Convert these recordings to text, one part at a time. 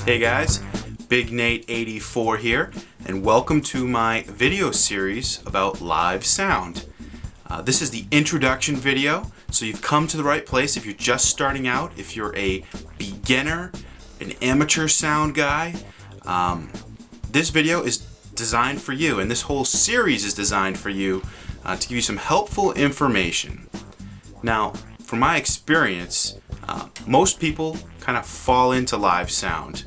Hey guys, Big Nate 84 here, and welcome to my video series about live sound. This is the introduction video, so you've come to the right place if you're just starting out, if you're a beginner, an amateur sound guy. This video is designed for you, and this whole series is designed for you to give you some helpful information. Now, from my experience, most people kind of fall into live sound.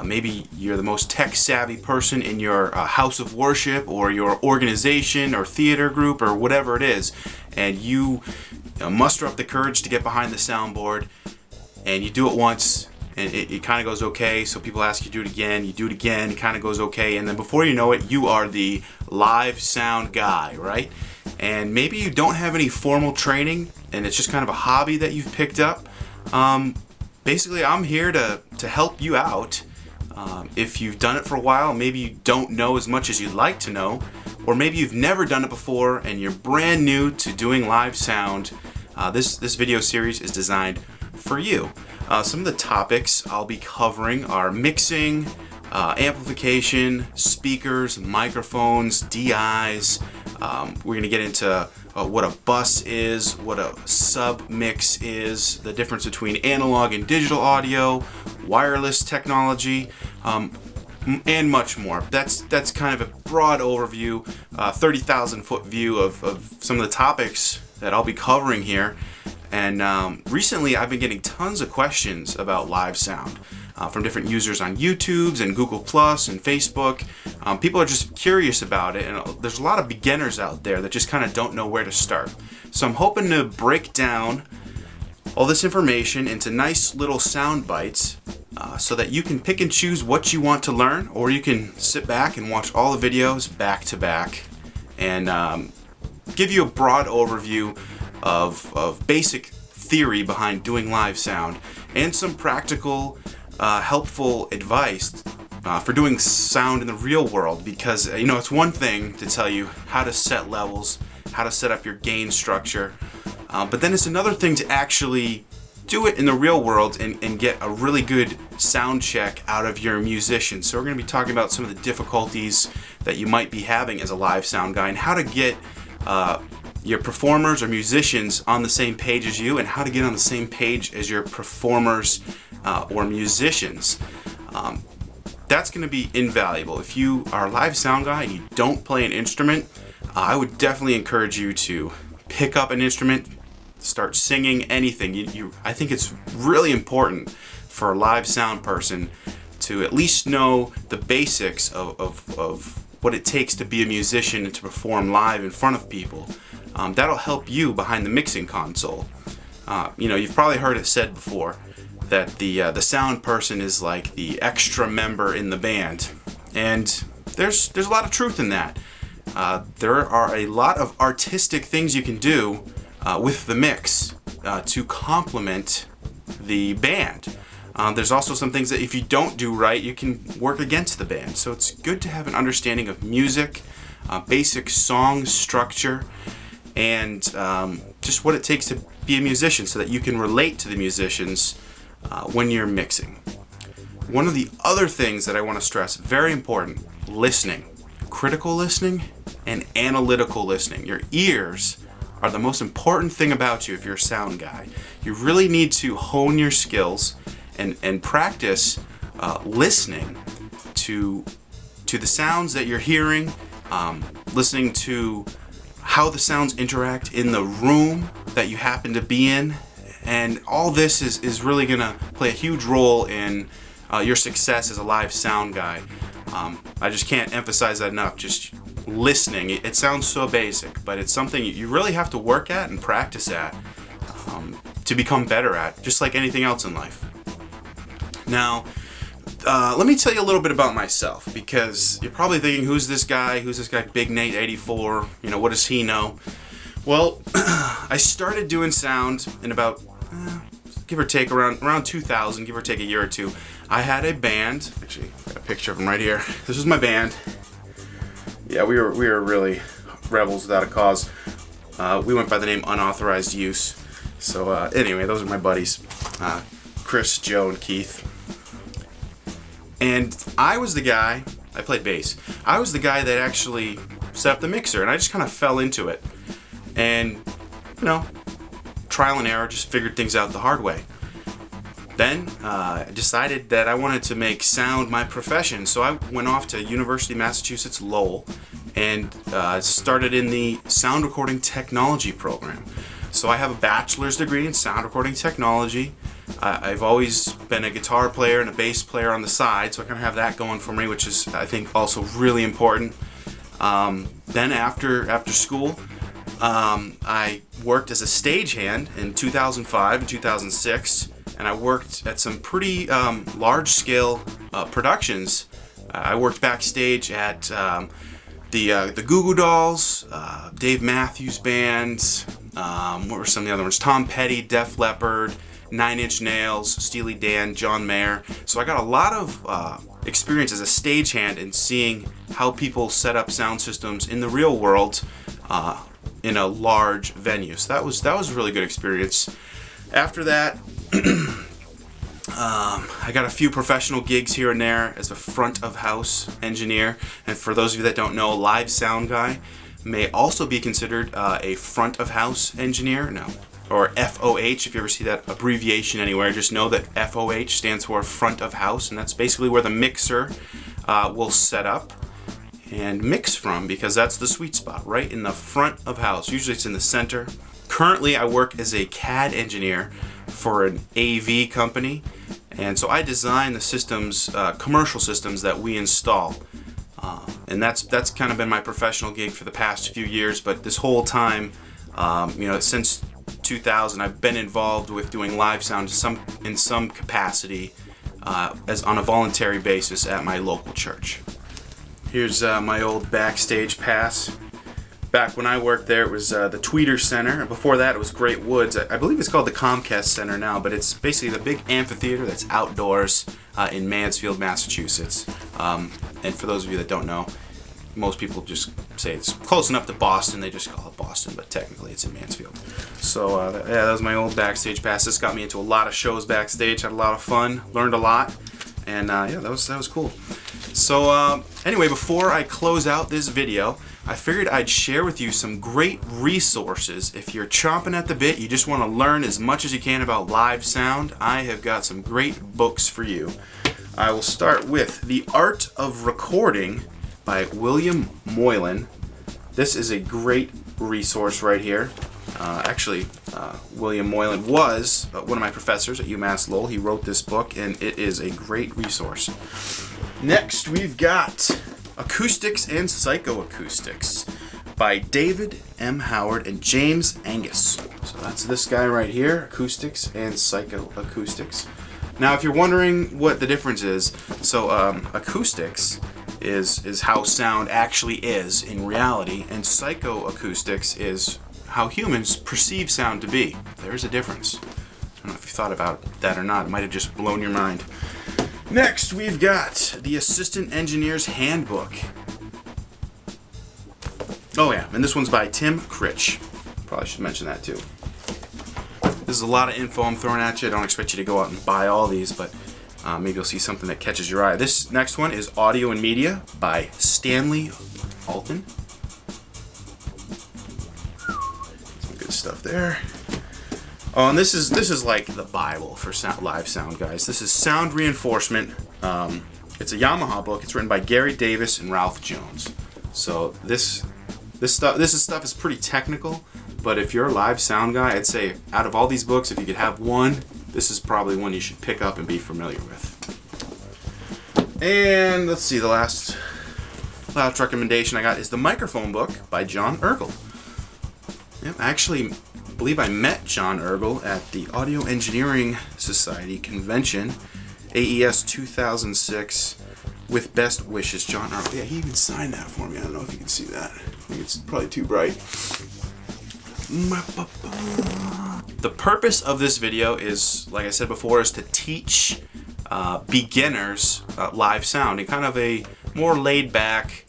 Maybe you're the most tech-savvy person in your house of worship or your organization or theater group or whatever it is, and you muster up the courage to get behind the soundboard, and you do it once, and it kind of goes okay, so people ask you to do it again, you do it again, it kind of goes okay, and then before you know it, you are the live sound guy, right? And maybe you don't have any formal training, and it's just kind of a hobby that you've picked up. Basically, I'm here to help you out. If you've done it for a while, maybe you don't know as much as you'd like to know, or maybe you've never done it before and you're brand new to doing live sound, this video series is designed for you. Some of the topics I'll be covering are mixing, amplification, speakers, microphones, DIs. We're going to get into what a bus is, what a sub mix is, the difference between analog and digital audio, wireless technology, and much more. That's kind of a broad overview, 30,000 foot view of some of the topics that I'll be covering here. And recently I've been getting tons of questions about live sound from different users on YouTube and Google Plus and Facebook. People are just curious about it, and there's a lot of beginners out there that just kind of don't know where to start. So I'm hoping to break down all this information into nice little sound bites so that you can pick and choose what you want to learn, or you can sit back and watch all the videos back to back and give you a broad overview of basic theory behind doing live sound and some practical helpful advice for doing sound in the real world, because it's one thing to tell you how to set levels, how to set up your gain structure, but then it's another thing to actually do it in the real world and get a really good sound check out of your musicians. So we're going to be talking about some of the difficulties that you might be having as a live sound guy, and how to get your performers or musicians on the same page as you, and how to get on the same page as your performers or musicians. That's going to be invaluable. If you are a live sound guy and you don't play an instrument, I would definitely encourage you to pick up an instrument, start singing, anything. I think it's really important for a live sound person to at least know the basics of what it takes to be a musician and to perform live in front of people. That'll help you behind the mixing console. You've probably heard it said before that the sound person is like the extra member in the band, and there's a lot of truth in that. There are a lot of artistic things you can do with the mix to complement the band. There's also some things that if you don't do right, you can work against the band. So it's good to have an understanding of music, basic song structure, and just what it takes to be a musician, so that you can relate to the musicians when you're mixing. One of the other things that I want to stress, very important, listening. Critical listening and analytical listening. Your ears are the most important thing about you if you're a sound guy. You really need to hone your skills and practice listening to the sounds that you're hearing, listening to how the sounds interact in the room that you happen to be in, and all this is really going to play a huge role in your success as a live sound guy. I just can't emphasize that enough. Just listening. It sounds so basic, but it's something you really have to work at and practice at to become better at, just like anything else in life. Now, let me tell you a little bit about myself, because you're probably thinking, who's this guy? Who's this guy, Big Nate 84? What does he know? Well, I started doing sound in about, give or take, around 2000, give or take a year or two. I had a band. Actually, I got a picture of him right here. This was my band. Yeah, we were really rebels without a cause. We went by the name Unauthorized Use. So anyway, those are my buddies, Chris, Joe, and Keith. And I was the guy, I played bass, I was the guy that actually set up the mixer, and I just kind of fell into it. And, you know, trial and error, just figured things out the hard way. Then I decided that I wanted to make sound my profession, so I went off to University of Massachusetts Lowell and started in the sound recording technology program. So I have a bachelor's degree in sound recording technology. I've always been a guitar player and a bass player on the side, so I kind of have that going for me, which is, I think, also really important. Then after school, I worked as a stagehand in 2005 and 2006, and I worked at some pretty large-scale productions. I worked backstage at the Goo Goo Dolls, Dave Matthews Band, what were some of the other ones? Tom Petty, Def Leppard, Nine Inch Nails, Steely Dan, John Mayer. So I got a lot of experience as a stagehand in seeing how people set up sound systems in the real world in a large venue. So that was a really good experience. After that, I got a few professional gigs here and there as a front of house engineer. And for those of you that don't know, live sound guy may also be considered a front of house engineer. No. Or FOH, if you ever see that abbreviation anywhere, just know that FOH stands for front of house, and that's basically where the mixer will set up and mix from, because that's the sweet spot, right in the front of house. Usually it's in the center. Currently I work as a CAD engineer for an AV company, and so I design the systems, commercial systems that we install. And that's kind of been my professional gig for the past few years, but this whole time, since 2000, I've been involved with doing live sound in some capacity as on a voluntary basis at my local church. Here's my old backstage pass. Back when I worked there, it was the Tweeter Center. Before that, it was Great Woods. I believe it's called the Comcast Center now, but it's basically the big amphitheater that's outdoors in Mansfield, Massachusetts. And for those of you that don't know, most people just say it's close enough to Boston, they just call it Boston, but technically it's in Mansfield. So that was my old backstage pass. This got me into a lot of shows backstage, had a lot of fun, learned a lot, and that was cool. So anyway, before I close out this video, I figured I'd share with you some great resources. If you're chomping at the bit, you just want to learn as much as you can about live sound, I have got some great books for you. I will start with The Art of Recording by William Moylan. This is a great resource right here. William Moylan was one of my professors at UMass Lowell. He wrote this book, and it is a great resource. Next, we've got Acoustics and Psychoacoustics by David M. Howard and James Angus. So that's this guy right here, Acoustics and Psychoacoustics. Now, if you're wondering what the difference is, so acoustics is how sound actually is in reality, and psychoacoustics is how humans perceive sound to be. There's a difference. I don't know if you thought about that or not. It might have just blown your mind. Next, we've got The Assistant Engineer's Handbook. Oh yeah, and this one's by Tim Critch. Probably should mention that too. This is a lot of info I'm throwing at you. I don't expect you to go out and buy all these, but maybe you'll see something that catches your eye. This next one is Audio and Media by Stanley Alton. Some good stuff there. Oh, and this is like the Bible for live sound, guys. This is Sound Reinforcement. It's a Yamaha book. It's written by Gary Davis and Ralph Jones. So this stuff is pretty technical, but if you're a live sound guy, I'd say out of all these books, if you could have one, this is probably one you should pick up and be familiar with. And let's see, the last recommendation I got is the Microphone Book by John Ergel. Yep, I actually believe I met John Ergel at the Audio Engineering Society convention, AES 2006, with best wishes, John Ergel. Yeah, he even signed that for me. I don't know if you can see that. I think it's probably too bright. The purpose of this video is, like I said before, is to teach beginners live sound in kind of a more laid-back,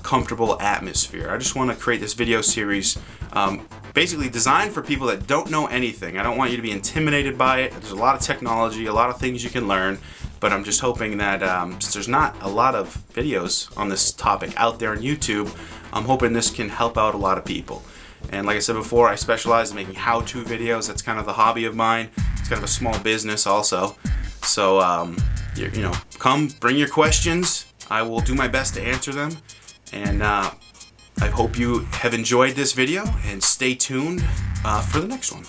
comfortable atmosphere. I just want to create this video series basically designed for people that don't know anything. I don't want you to be intimidated by it. There's a lot of technology, a lot of things you can learn, but I'm just hoping that since there's not a lot of videos on this topic out there on YouTube, I'm hoping this can help out a lot of people. And like I said before, I specialize in making how-to videos. That's kind of the hobby of mine. It's kind of a small business also. So, you know, come, bring your questions. I will do my best to answer them. And I hope you have enjoyed this video, and stay tuned for the next one.